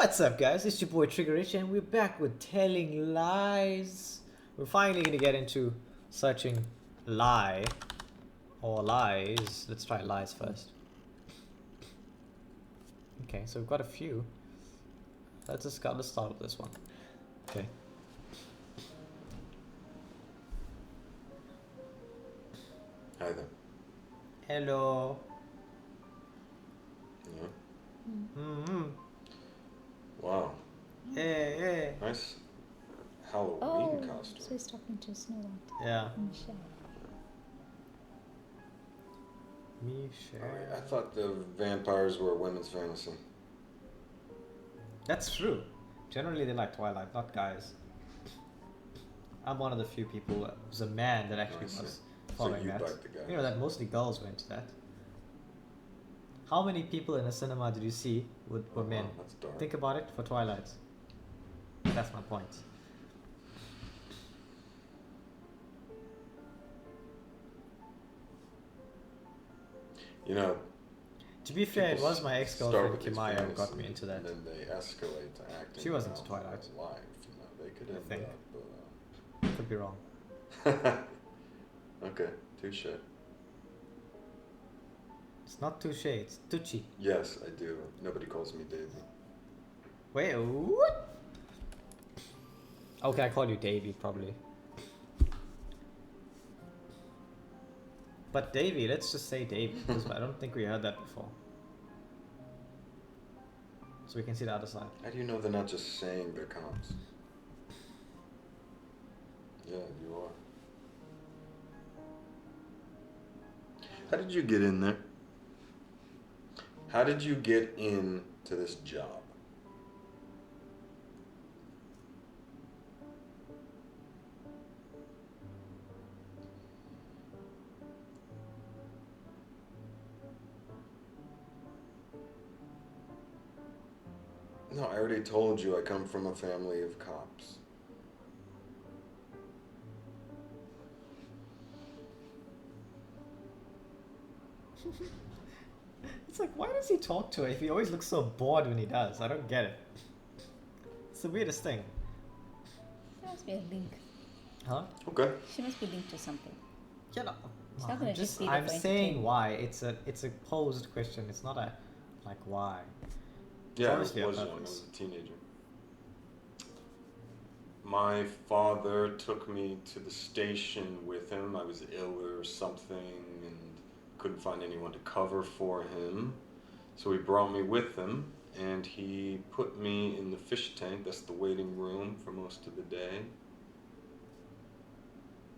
What's up, guys? It's your boy Trigger Rich, and we're back with Telling Lies. We're finally gonna get into searching lie or lies. Let's try lies first. Okay, so we've got a few. Let's start with this one. Okay. Hi there. Hello. Yeah. Mm-hmm. Wow. Hey, hey. Nice Halloween costume. So he's talking to Snow White. Yeah. Michelle. Michelle. I thought the vampires were a women's fantasy. That's true. Generally, they like Twilight, not guys. I'm one of the few people, as a man, that actually I see. was So following you that. like the guys. You know that mostly girls went to that. How many people in a cinema did you see were men? Wow, that's dark. Think about it for Twilight. That's my point. You know, To be fair, it people was my start ex-girlfriend with these Kimaya who got me fantasies, into that. And then they escalate to acting. She wasn't out into Twilight. their life. You know, they could I end think. up. Could be wrong. Okay, touche. It's not touche, it's Tucci. Yes, I do. Nobody calls me Davey. Wait, what? Okay, I call you Davey, probably. But Davey, let's just say Davey, because I don't think we heard that before. So we can see the other side. How do you know they're not just saying they're cops? Yeah, you are. How did you get in there? How did you get into this job? No, I already told you I come from a family of cops. It's like, why does he talk to her if he always looks so bored when he does? I don't get it. It's the weirdest thing. There must be a link. Huh? Okay. She must be linked to something. Yeah, no. It's not gonna just be there I'm for saying entertainment. why. It's a posed question. It's not a like why. Yeah, I obviously a was young. I purpose. was a teenager. My father took me to the station with him. I was ill or something and couldn't find anyone to cover for him. So he brought me with him and he put me in the fish tank. That's the waiting room for most of the day.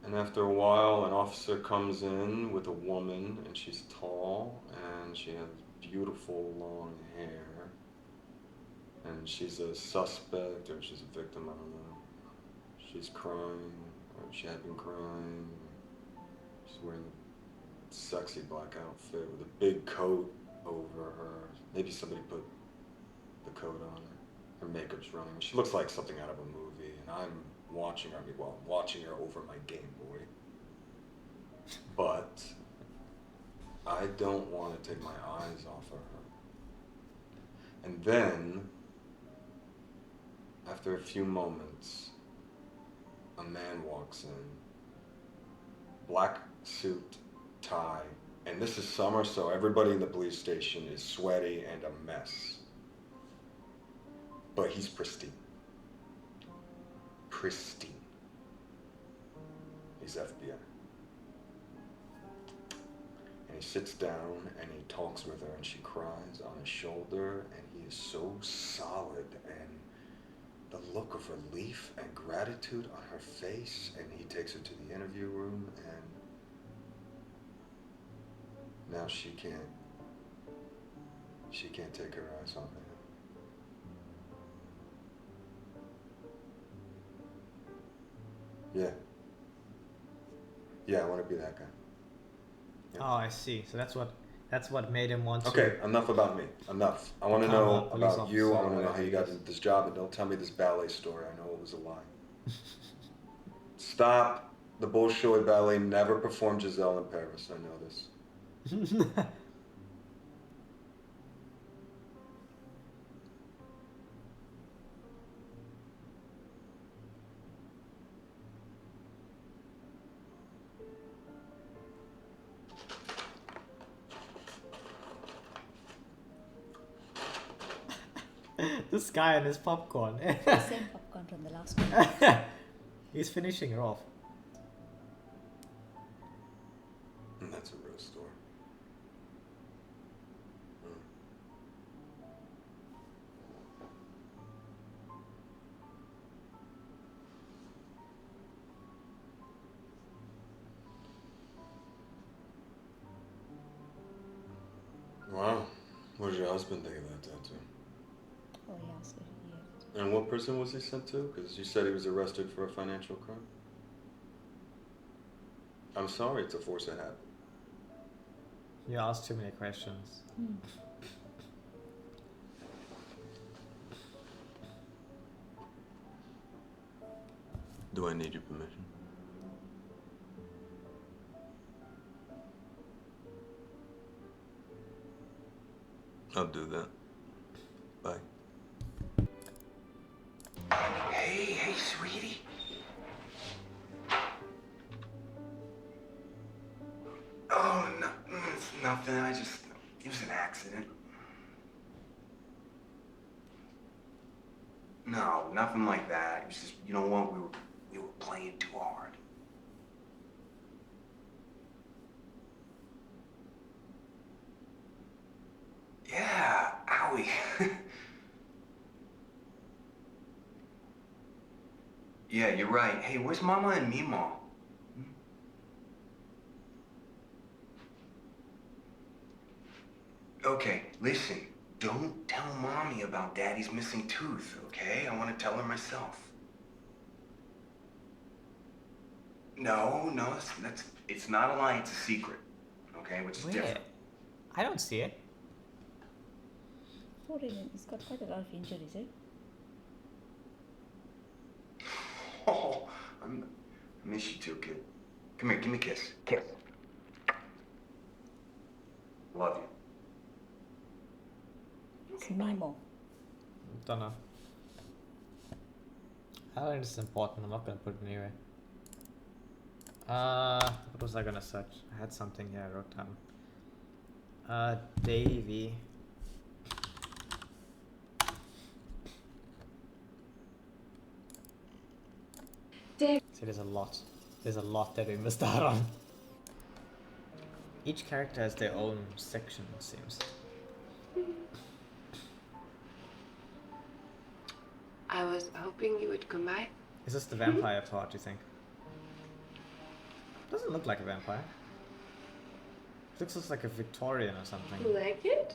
And after a while, an officer comes in with a woman, and she's tall, and she has beautiful long hair. And she's a suspect, or she's a victim, I don't know. She's crying, or she had been crying. She's wearing a sexy black outfit with a big coat over her. Maybe somebody put the coat on her. Her makeup's running. She looks like something out of a movie, and I'm watching her. I'm watching her over my Game Boy. But I don't want to take my eyes off of her. And then, after a few moments, a man walks in. Black suit, tie, and this is summer, so everybody in the police station is sweaty and a mess. But he's pristine. Pristine. He's FBI. And he sits down and he talks with her and she cries on his shoulder and he is so solid and the look of relief and gratitude on her face, and he takes her to the interview room and now she can't take her eyes off of him. Yeah. Yeah, I want to be that guy. Yeah. Oh, I see. So that's what made him want to. Okay, enough about me. Enough. I want to Become know a police about you. I officer, want to know how whatever you it got is. into this job, and don't tell me this ballet story. I know it was a lie. Stop. The Bolshoi Ballet never performed Giselle in Paris. I know this. This guy and his popcorn. Same popcorn from the last one. He's finishing her off. And that's a real store. Wow. What did your husband think of that tattoo? Oh yes, yeah. And what prison was he sent to? Because you said he was arrested for a financial crime. I'm sorry to force a habit. You asked too many questions. Do I need your permission? I'll do that. Bye. Hey, sweetie. Oh, no, it's nothing. It was an accident. No, nothing like that. It was just, you know what? We were playing too hard. Yeah, owie. Yeah, you're right. Hey, where's Mama and Mima? Okay, listen. Don't tell Mommy about Daddy's missing tooth, okay? I want to tell her myself. No, it's not a lie, it's a secret. Okay, which is Where? different. I don't see it. Foreign. He's got quite a lot of injuries, eh? Oh, I miss you too, kid. Come here, give me a kiss. Kiss. Love you. It's Mimo. Don't know. I don't think this is important. I'm not gonna put it anywhere. What was I gonna search? I had something here I wrote down. Davy. See, there's a lot. There's a lot that we missed out on. Each character has their own section, it seems. I was hoping you would come by. Is this the vampire part, you think? Doesn't look like a vampire. Looks like a Victorian or something. You like it?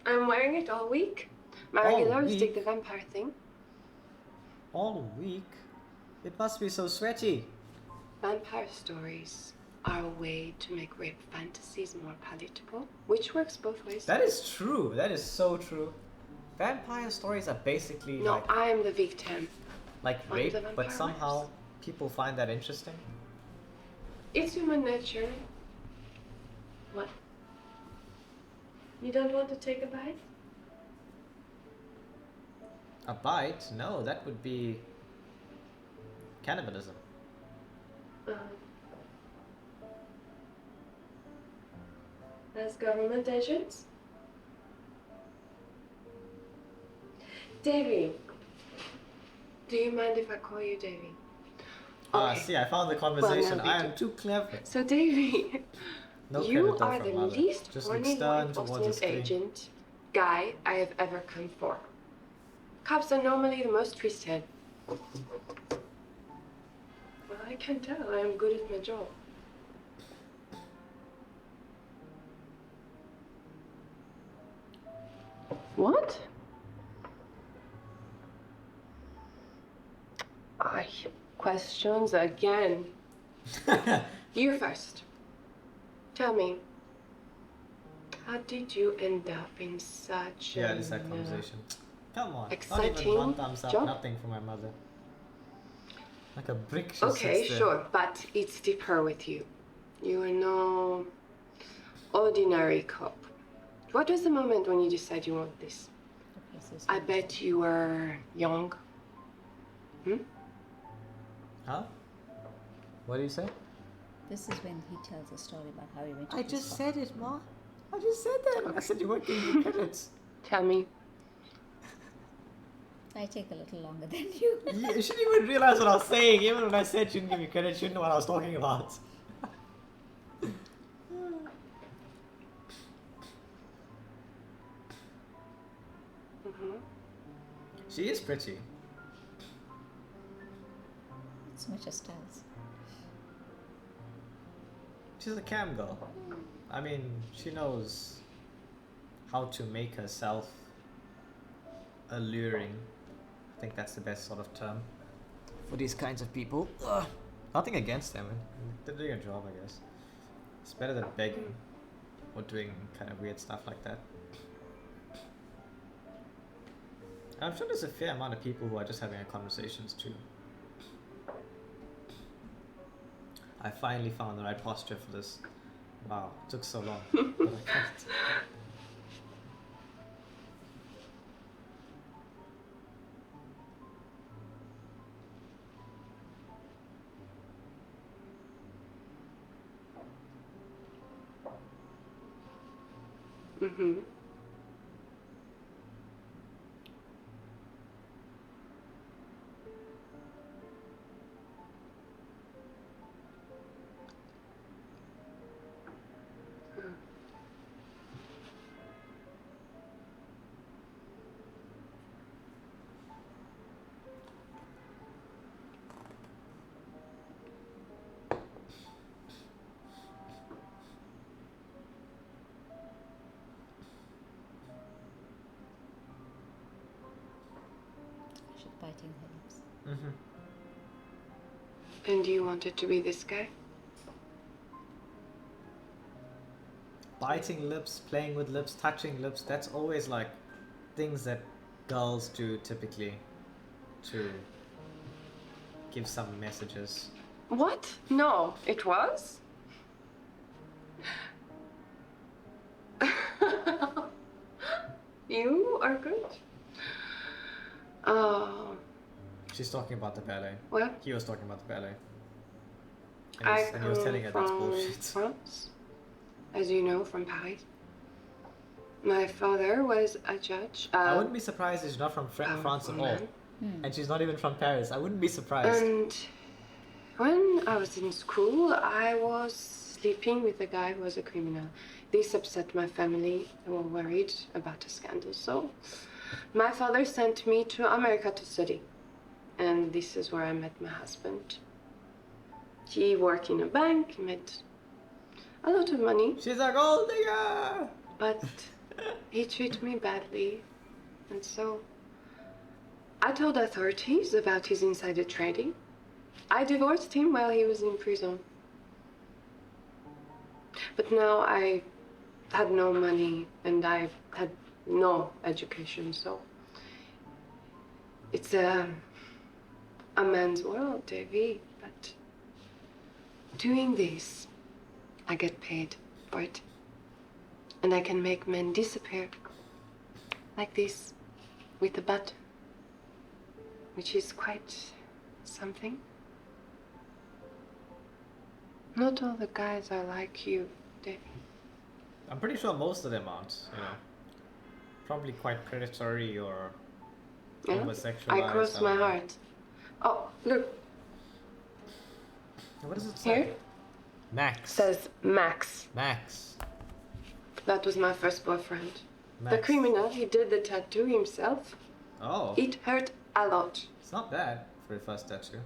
I'm wearing it all week. My All regulars dig week? the vampire thing. All week? It must be so sweaty. Vampire stories are a way to make rape fantasies more palatable, which works both ways. That is true. That is so true. Vampire stories are basically No, I'm the victim. like I'm rape, the but vampire somehow wives. people find that interesting. It's human nature. What? You don't want to take a bite? A bite? No, that would be cannibalism. As government agents? Davy. Do you mind if I call you Davy? Ah, Okay. see, I found the conversation. no, I we am too clever. So Davy, No you credit though are from the mother. least Just look horny law stern towards the enforcement screen. agent guy I have ever come for. Cops are normally the most twisted. Well, I can tell I am good at my job. What? Questions again. You first. Tell me, how did you end up in such Yeah, an, this is that conversation. Come on. Not exciting even one thumbs up, job? nothing for my mother. Like a brick she Okay, sits there. sure, but it's deeper with you. You are no ordinary cop. What was the moment when you decided you want this? I bet you were young. Huh? What do you say? This is when he tells a story about how he went to I this just pub. said it, Ma. I just said that. I said you weren't giving me credits. Tell me. I take a little longer than you. You shouldn't even realize what I was saying. Even when I said she didn't give me credit, she didn't know what I was talking about. Mm-hmm. She is pretty. It's much as styles. She's a cam girl. I mean, she knows how to make herself alluring. I think that's the best sort of term for these kinds of people. Ugh. Nothing against them. They're doing a job, I guess. It's better than begging or doing kind of weird stuff like that. I'm sure there's a fair amount of people who are just having conversations too. I finally found the right posture for this. Wow, it took so long. But I got it. Mm-hmm. I should biting her lips. Mm-hmm. And you wanted to be this guy? Biting lips, playing with lips, touching lips, that's always like things that girls do typically to give some messages. What? No, it was? You are good. Oh, She's talking about the ballet. well, He was talking about the ballet. I And he was telling her that's come from bullshit. France, as you know, from Paris. My father was a judge. I wouldn't be surprised if she's not from France at all. man. And she's not even from Paris. I wouldn't be surprised. And when I was in school, I was sleeping with a guy who was a criminal. This upset my family. They were worried about a scandal. So my father sent me to America to study. And this is where I met my husband. He worked in a bank, made a lot of money, She's a gold digger! but he treated me badly. And so I told authorities about his insider trading. I divorced him while he was in prison. But now I had no money and I had no education, so it's a man's world, Davy. But doing this, I get paid for it. And I can make men disappear like this with a button, which is quite something. Not all the guys are like you, Davy. I'm pretty sure most of them aren't, you know. Probably quite predatory or Yeah? over-sexualized. I crossed my don't know. heart. Oh, look, What does it say? here Max. says Max. Max. That was my first boyfriend. Max. The criminal, he did the tattoo himself. Oh, It hurt a lot. it's not bad for a first tattoo.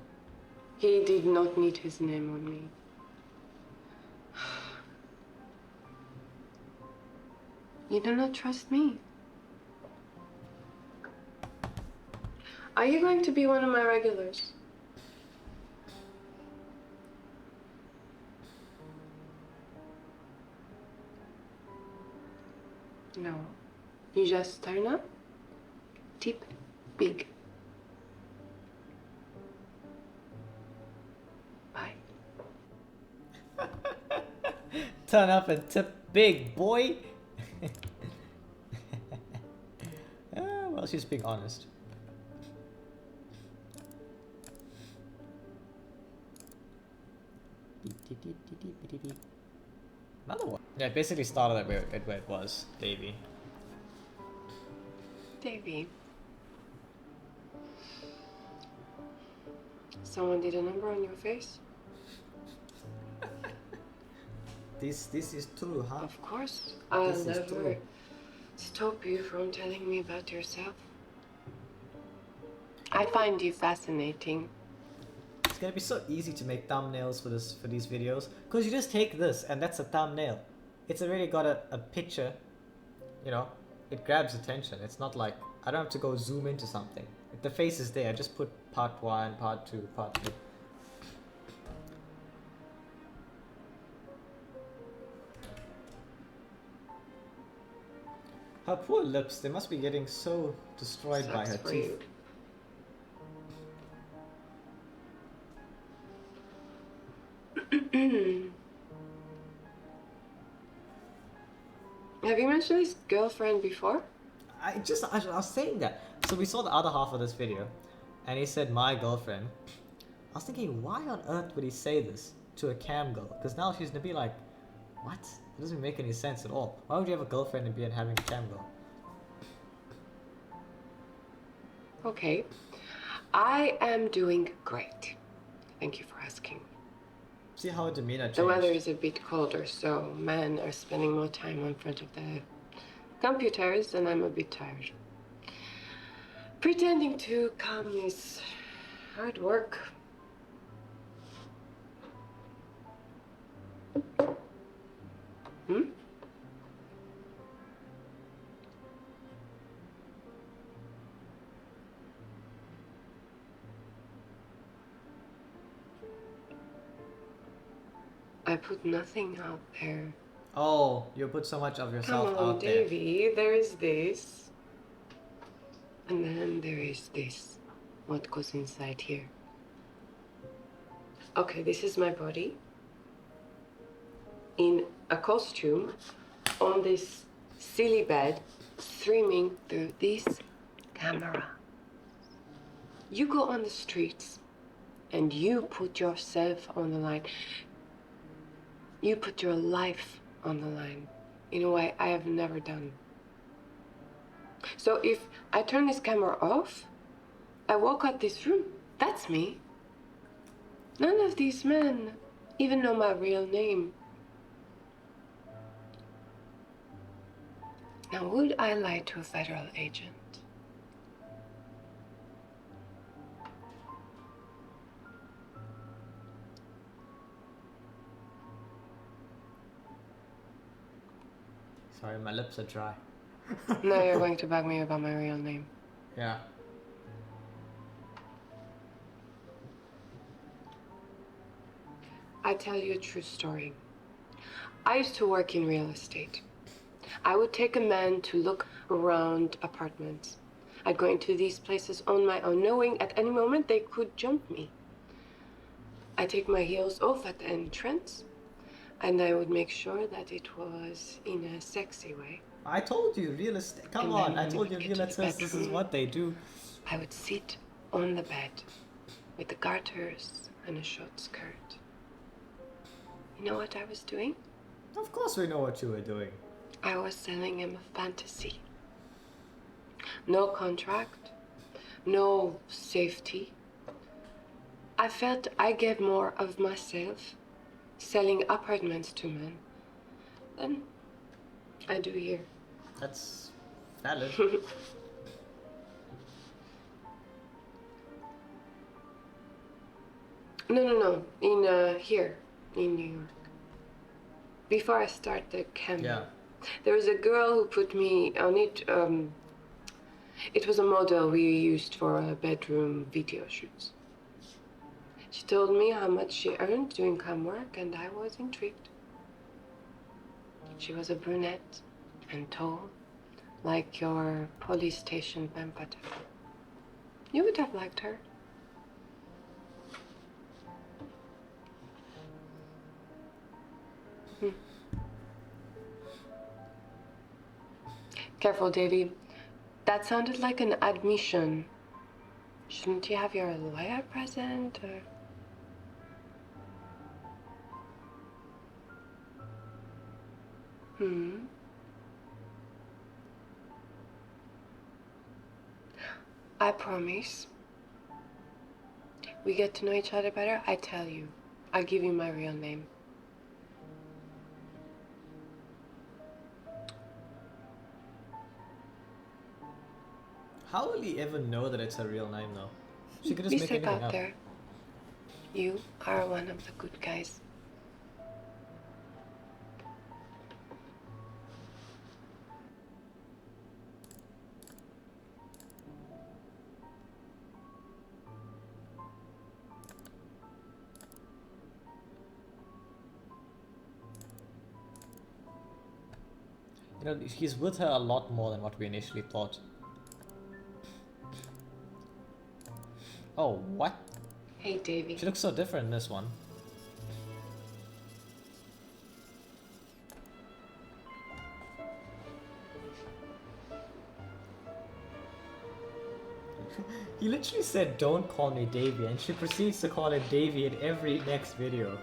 He did not need his name on me. You do not trust me. Are you going to be one of my regulars? No. You just turn up, tip big. Bye. Turn up and tip big, boy. Well, she's being honest. Another one. Yeah, it basically started at where it was, Davy. Davy, someone did a number on your face? This is true, huh? Of course. I'll This is true. never stop you from telling me about yourself. I find you fascinating. It's gonna be so easy to make thumbnails for these videos, because you just take this and that's a thumbnail. It's already got a picture, you know, it grabs attention. It's not like I don't have to go zoom into something. If the face is there, I just put part 1, part 2, part 3. Her poor lips, they must be getting so destroyed by Sucks her for teeth. you. Have you mentioned his girlfriend before? I was saying that. So we saw the other half of this video, and he said my girlfriend. I was thinking, why on earth would he say this to a cam girl? Because now she's gonna be like, what? It doesn't make any sense at all. Why would you have a girlfriend and be having a cam girl? Okay. I am doing great. Thank you for asking. See how her demeanor changed. The weather is a bit colder, so men are spending more time in front of the computers, and I'm a bit tired. Pretending to calm is hard work. Hmm? I put nothing out there. Oh, you put so much of yourself Come on, out there. Davey, there is this. And then there is this. What goes inside here? Okay, this is my body. In a costume, on this silly bed, streaming through this camera. You go on the streets and you put yourself on the line. You put your life on the line in a way I have never done. So if I turn this camera off, I walk out this room, that's me. None of these men even know my real name. Now, would I lie to a federal agent? Sorry, my lips are dry. Now you're going to bug me about my real name. Yeah. I tell you a true story. I used to work in real estate. I would take a man to look around apartments. I'd go into these places on my own, knowing at any moment they could jump me. I'd take my heels off at the entrance, and I would make sure that it was in a sexy way. I told you, real estate. Come And on, then I when told we you, get to the realtors, this is bedroom, what they do. I would sit on the bed with the garters and a short skirt. You know what I was doing? Of course we know what you were doing. I was selling him a fantasy. No contract, no safety. I felt I gave more of myself selling apartments to men than I do here. That's valid. No. In here, in New York. Before I start the camp, Yeah. there was a girl who put me on it. It was a model we used for bedroom video shoots. She told me how much she earned doing cam work, and I was intrigued. She was a brunette and tall, like your police station vampire. You would have liked her. Careful, Davy. That sounded like an admission. Shouldn't you have your lawyer present, or... I promise we get to know each other better, I tell you. I give you my real name. How will he ever know that it's her real name though? She could just Be make safe anything out up. there. You are one of the good guys. You know, he's with her a lot more than what we initially thought. Oh, what? Hey, Davy. She looks so different in this one. He literally said, "Don't call me Davy," and she proceeds to call him Davy in every next video.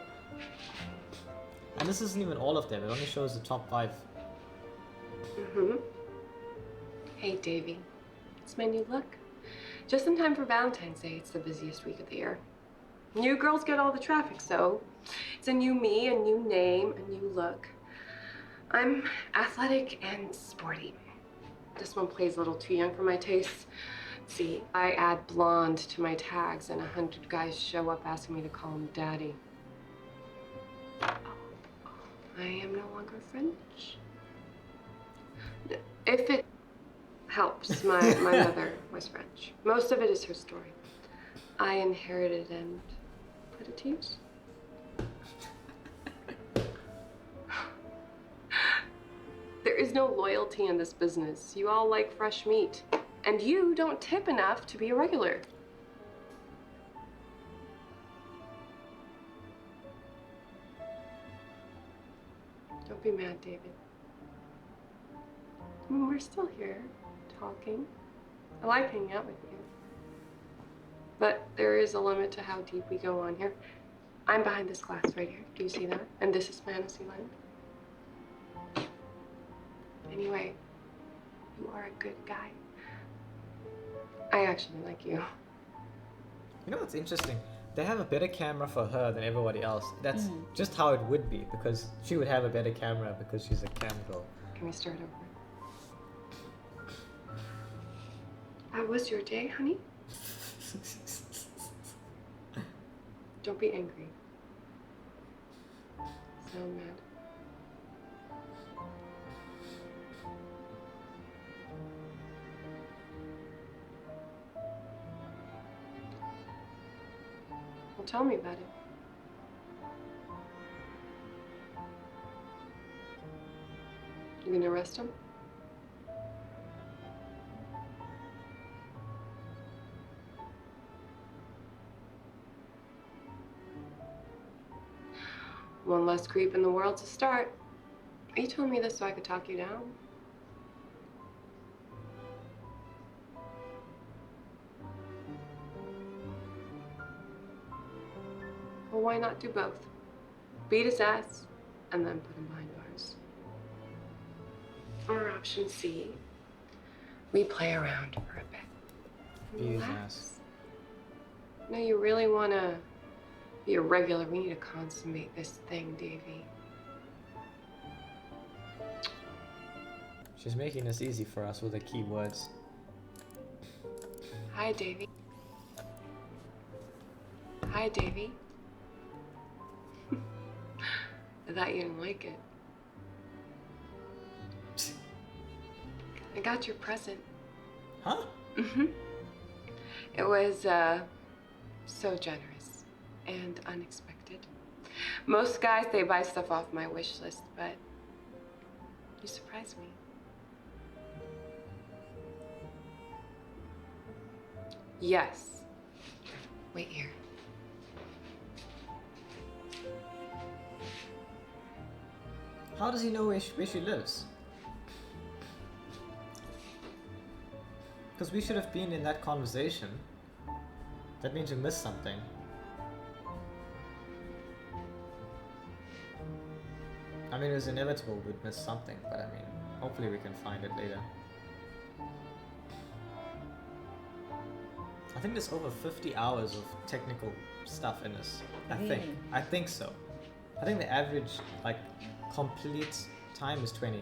And this isn't even all of them, it only shows the top 5. Mm-hmm. Hey, Davy. It's my new look. Just in time for Valentine's Day. It's the busiest week of the year. New girls get all the traffic, so it's a new me, a new name, a new look. I'm athletic and sporty. This one plays a little too young for my tastes. See, I add blonde to my tags, and 100 guys show up asking me to call him daddy. I am no longer French. If it helps, my mother was French. Most of it is her story. I inherited and put it to use. There is no loyalty in this business. You all like fresh meat. And you don't tip enough to be a regular. Don't be mad, David. I mean, we're still here, talking. I like hanging out with you. But there is a limit to how deep we go on here. I'm behind this glass right here. Do you see that? And this is Fantasy Land. Anyway, you are a good guy. I actually like you. You know what's interesting? They have a better camera for her than everybody else. That's just how it would be, because she would have a better camera because she's a cam girl. Can we start over? How was your day, honey? Don't be angry. Sound mad. Well, tell me about it. You gonna arrest him? One less creep in the world to start. Are you telling me this so I could talk you down? Well, why not do both? Beat his ass, and then put him behind bars. Or option C, we play around for a bit. Beat his Relax. ass. No, you really wanna be a regular. We need to consummate this thing, Davy. She's making this easy for us with the keywords. Hi, Davy. Hi, Davy. I thought you didn't like it. I got your present. Huh? Mm-hmm. It was, so generous and unexpected. Most guys, they buy stuff off my wish list, but you surprised me. Yes. Wait here. How does he know where she lives? Because we should have been in that conversation. That means we missed something. I mean, it was inevitable we'd miss something, but I mean, hopefully we can find it later. I think there's over 50 hours of technical stuff in this. Really? I think so. I think the average like complete time is 20.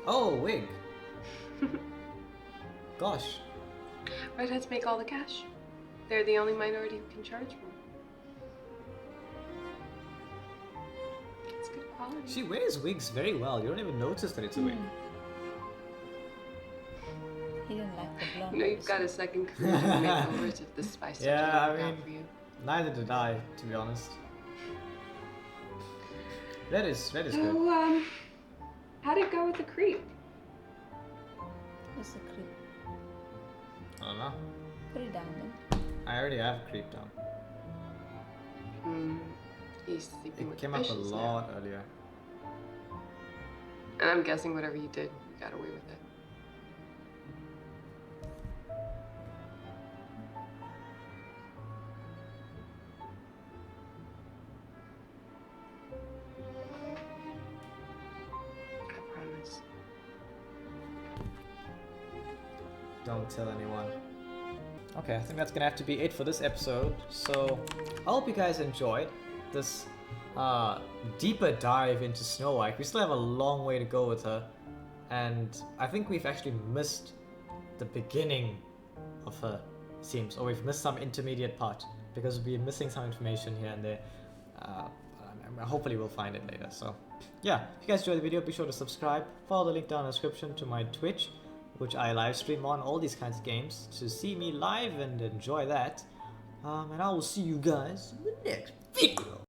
Oh, wig. Gosh. Redheads make all the cash. They're the only minority who can charge more. It's good quality. She wears wigs very well. You don't even notice that it's a wig. He didn't like the blonde. You know, you've got a second career to make overs if the spice Yeah, doesn't I work out mean- for you. Neither did I, to be honest. Red is good. So, how'd it go with the creep? Who's the creep? I don't know. Put it down then. I already have creep down. He's sleeping It with came up a fishes now. lot earlier. And I'm guessing whatever you did, you got away with it. I promise. Don't tell anyone. Okay, I think that's gonna have to be it for this episode. So, I hope you guys enjoyed this deeper dive into Snow White. We still have a long way to go with her, and I think we've actually missed the beginning of her, seems, or we've missed some intermediate part because we're missing some information here and there. Hopefully we'll find it later. So, yeah, if you guys enjoyed the video, be sure to subscribe. Follow the link down in the description to my Twitch, which I live stream on all these kinds of games, to see me live and enjoy that. And I will see you guys in the next video.